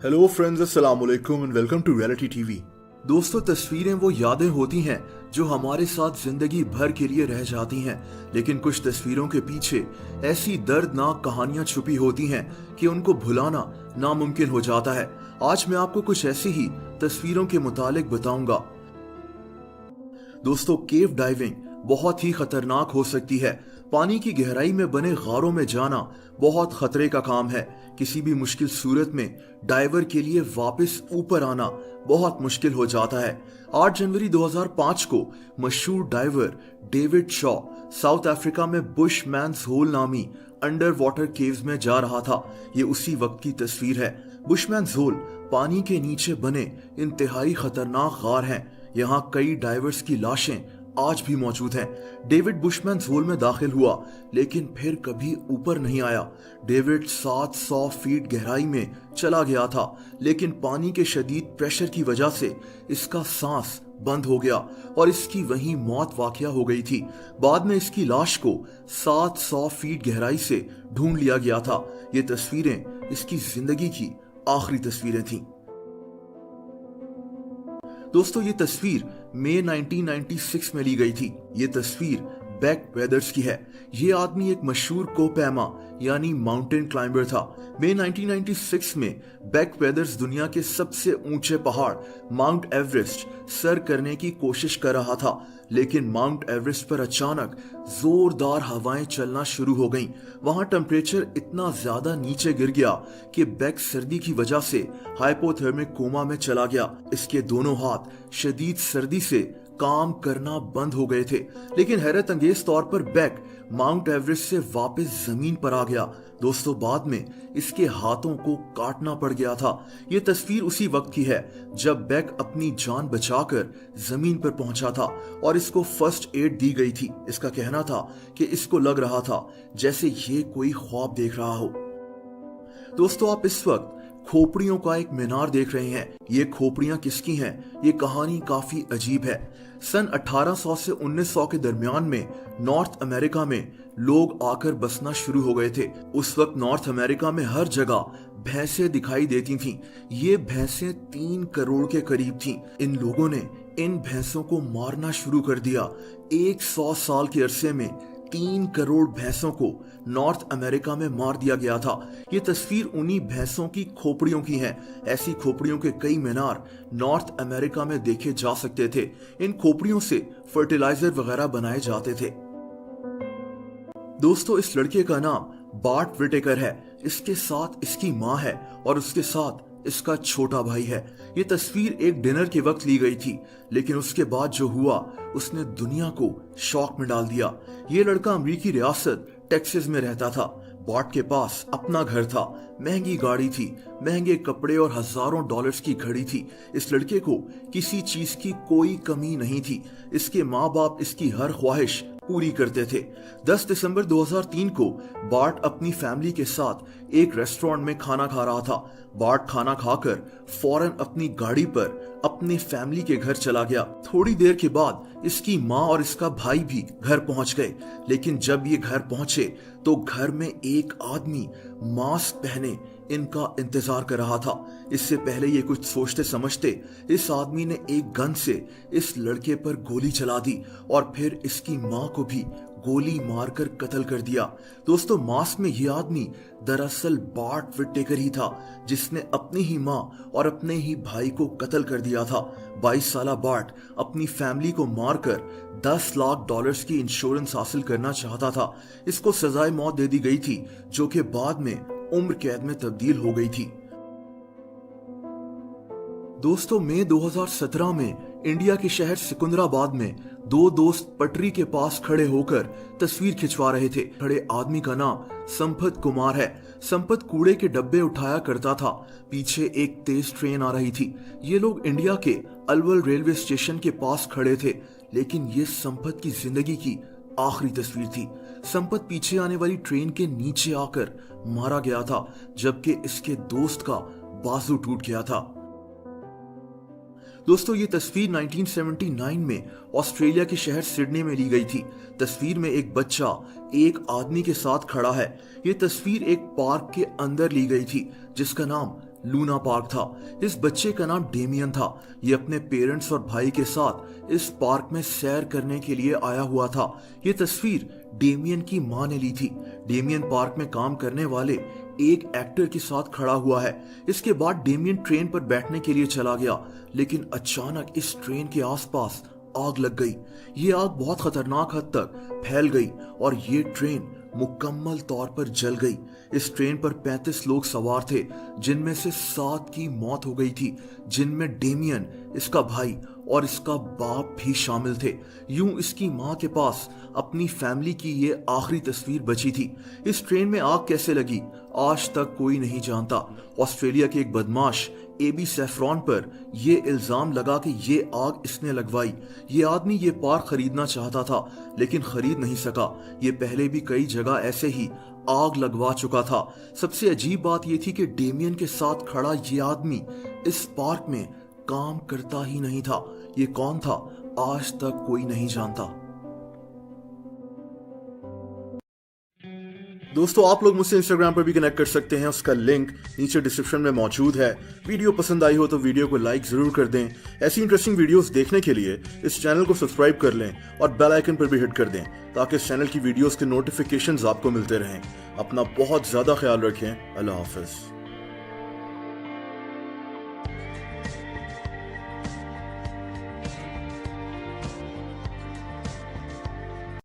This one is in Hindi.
हेलो फ्रेंड्स, अस्सलाम वालेकुम and welcome to reality TV. दोस्तों, तस्वीरें वो यादें होती हैं जो हमारे साथ जिंदगी भर के लिए रह जाती हैं, लेकिन कुछ तस्वीरों के पीछे ऐसी दर्दनाक कहानियां छुपी होती हैं कि उनको भुलाना नामुमकिन हो जाता है। आज मैं आपको कुछ ऐसी ही तस्वीरों के मुतालिक बताऊंगा। दोस्तों, केव डाइविंग बहुत ही खतरनाक हो सकती है। पानी की गहराई में बने गारों में जाना बहुत खतरे का काम है। किसी भी मुश्किल सूरत में डाइवर के लिए वापस ऊपर आना बहुत मुश्किल हो जाता है। 8 जनवरी 2005 को मशहूर diver David Shaw South Africa में बुशमैन्स होल नामी अंडर वाटर केव्स में जा रहा था। ये उसी वक्त की तस्वीर है। बुशमैन्स होल पानी के नीचे बने इंतहाई खतरनाक गार हैं। यहाँ कई डाइवर्स की लाशें आज भी मौजूद हैं। डेविड बुशमैन्स होल में दाखिल हुआ, लेकिन फिर कभी ऊपर नहीं आया। डेविड 700 फीट गहराई में चला गया था, लेकिन पानी के शदीद प्रेशर की वजह से इसका सांस बंद हो गया और इसकी वहीं मौत वाकया हो गई थी। बाद में इसकी लाश को 700 फीट गहराई से ढूंढ लिया गया था। ये तस्वीरें इसकी जिंदगी की आखिरी तस्वीरें थीं। दोस्तों, ये तस्वीर मई 1996 में ली गई थी। ये तस्वीर बेक वेदर्स की है। ये आदमी एक मशहूर कोपैमा यानी माउंटेन क्लाइंबर था। मई 1996 में बेक वेदर्स दुनिया के सबसे ऊंचे पहाड़ माउंट एवरेस्ट सर करने की कोशिश कर रहा था, लेकिन माउंट एवरेस्ट पर अचानक जोरदार हवाएं चलना शुरू हो गईं। वहां टेम्परेचर इतना ज्यादा नीचे गिर गया कि बेक सर्दी की वजह से हाइपोथर्मिक कोमा में चला गया। इसके दोनों हाथ शदीद सर्दी से काम करना बंद हो गए थे, लेकिन हैरत अंगेज तौर पर बेक माउंट एवरेस्ट से वापस जमीन पर आ गया। दोस्तों, बाद में इसके हाथों को काटना पड़ गया था। ये तस्वीर उसी वक्त की है जब बेक अपनी जान बचाकर जमीन पर पहुंचा था और इसको फर्स्ट एड दी गई थी। इसका कहना था कि इसको लग रहा था जैसे ये कोई ख्वाब देख रहा हो। दोस्तों, आप इस वक्त खोपड़ियों का एक मीनार देख रहे हैं। ये खोपड़ियां किसकी हैं? ये कहानी काफी अजीब है। सन 1800 से 1900 के दरमियान में नॉर्थ अमेरिका में लोग आकर बसना शुरू हो गए थे। उस वक्त नॉर्थ अमेरिका में हर जगह भैंसें दिखाई देती थीं। ये भैंसें 3 करोड़ के करीब थीं। इन लोगों ने इन भैंसों को मारना शुरू कर दिया। 100 साल के अरसे में 3 करोड़ भैंसों को नॉर्थ अमेरिका में मार दिया गया था। ये तस्वीर उन्हीं भैंसों की खोपड़ियों की है। ऐसी खोपड़ियों के कई मीनार नॉर्थ अमेरिका में देखे जा सकते थे। इन खोपड़ियों से फर्टिलाइजर वगैरह बनाए जाते थे। दोस्तों, इस लड़के का नाम बार्ट विटेकर है। इसके साथ इसकी माँ है और उसके साथ इसका छोटा भाई है। ये तस्वीर एक डिनर के वक्त ली गई थी, लेकिन उसके बाद जो हुआ उसने दुनिया को शॉक में डाल दिया। ये लड़का अमेरिकी रियासत टेक्सास में रहता था। बार्ट के पास अपना घर था, महंगी गाड़ी थी, महंगे कपड़े और हजारों डॉलर्स की घड़ी थी। इस लड़के को किसी चीज की कोई कमी नहीं थी। इसके माँ बाप इसकी हर ख्वाहिश पूरी करते थे। 10 दिसंबर 2003 को बार्ट अपनी फैमिली के साथ एक रेस्टोरेंट में खाना खा रहा था। बार्ट खाना खाकर फौरन अपनी गाड़ी पर अपने फैमिली के घर चला गया। थोड़ी देर के बाद इसकी माँ और इसका भाई भी घर पहुंच गए, लेकिन जब ये घर पहुंचे तो घर में एक आदमी मास्क पहने इनका इंतजार कर रहा था। इससे पहले ये कुछ सोचते समझते इस आदमी ने एक गन से इस लड़के पर गोली चला दी और फिर इसकी माँ को भी गोली मारकर कत्ल कर दिया। दोस्तों, मास्क में ये आदमी दरअसल बार्ट विटेकर ही था, जिसने अपनी ही माँ और अपने ही भाई को कत्ल कर दिया था। 22 साला बार्ट अपनी फैमिली को मारकर 10 लाख डॉलर्स की इंश्योरेंस हासिल करना चाहता था। इसको सजाए मौत दे दी गई थी, जो कि बाद में उम्र कैद में तब्दील हो गई थी। दोस्तों, मई 2017 में इंडिया के शहर सिकंदराबाद में 2 दोस्त पटरी के पास खड़े होकर तस्वीर खिंचवा रहे थे। खड़े आदमी का नाम संपत कुमार है। संपत कूड़े के डब्बे उठाया करता था। पीछे एक तेज ट्रेन आ रही थी। ये लोग इंडिया के अलवल रेलवे स्टेशन के पास खड़े थे, लेकिन ये संपत की जिंदगी की आखिरी तस्वीर थी। संपत पीछे आने वाली ट्रेन के नीचे आकर मारा गया था, जबकि इसके दोस्त का बाजू टूट गया था। दोस्तों, ये तस्वीर 1979 में ऑस्ट्रेलिया के शहर सिडनी में ली गई थी। तस्वीर में एक बच्चा एक आदमी के साथ खड़ा है। ये तस्वीर एक पार्क के अंदर ली गई थी जिसका नाम लूना पार्क था। इस बच्चे का नाम डेमियन था। ये अपने पेरेंट्स और भाई के साथ इस पार्क में सैर करने के लिए आया हुआ था। ये तस्वीर डेमियन की माँ ने ली थी। डेमियन पार्क में काम करने वाले एक एक्टर के साथ खड़ा हुआ है। इसके बाद डेमियन ट्रेन पर बैठने के लिए चला गया, लेकिन अचानक इस ट्रेन के आसपास आग लग गई। ये आग बहुत खतरनाक हद तक फैल गई और ये ट्रेन मुकम्मल तौर पर जल गई। इस ट्रेन पर 35 लोग सवार थे, जिनमें से 7 की मौत हो गई थी, जिनमें डेमियन, इसका भाई और इसका बाप भी शामिल थे। यूं इसकी मां के पास अपनी फैमिली की ये आखिरी तस्वीर बची थी। इस ट्रेन में आग कैसे लगी आज तक कोई नहीं जानता। ऑस्ट्रेलिया के एक बदमाश एबी सैफरॉन पर यह इल्जाम लगा कि ये आग इसने लगवाई। ये आदमी ये पार्क खरीदना चाहता था, लेकिन खरीद नहीं सका। ये पहले भी कई जगह ऐसे ही आग लगवा चुका था। सबसे अजीब बात यह थी कि डेमियन के साथ खड़ा ये आदमी इस पार्क में काम करता ही नहीं था। ये कौन था आज तक कोई नहीं जानता। दोस्तों, आप लोग मुझसे इंस्टाग्राम पर भी कनेक्ट कर सकते हैं, उसका लिंक नीचे डिस्क्रिप्शन में मौजूद है। वीडियो पसंद आई हो तो वीडियो को लाइक जरूर कर दें। ऐसी इंटरेस्टिंग वीडियोस देखने के लिए इस चैनल को सब्सक्राइब कर लें और बेल आइकन पर भी हिट कर दें, ताकि इस चैनल की वीडियोस के नोटिफिकेशंस आपको मिलते रहें। अपना बहुत ज्यादा ख्याल रखें। अल्लाह हाफिज।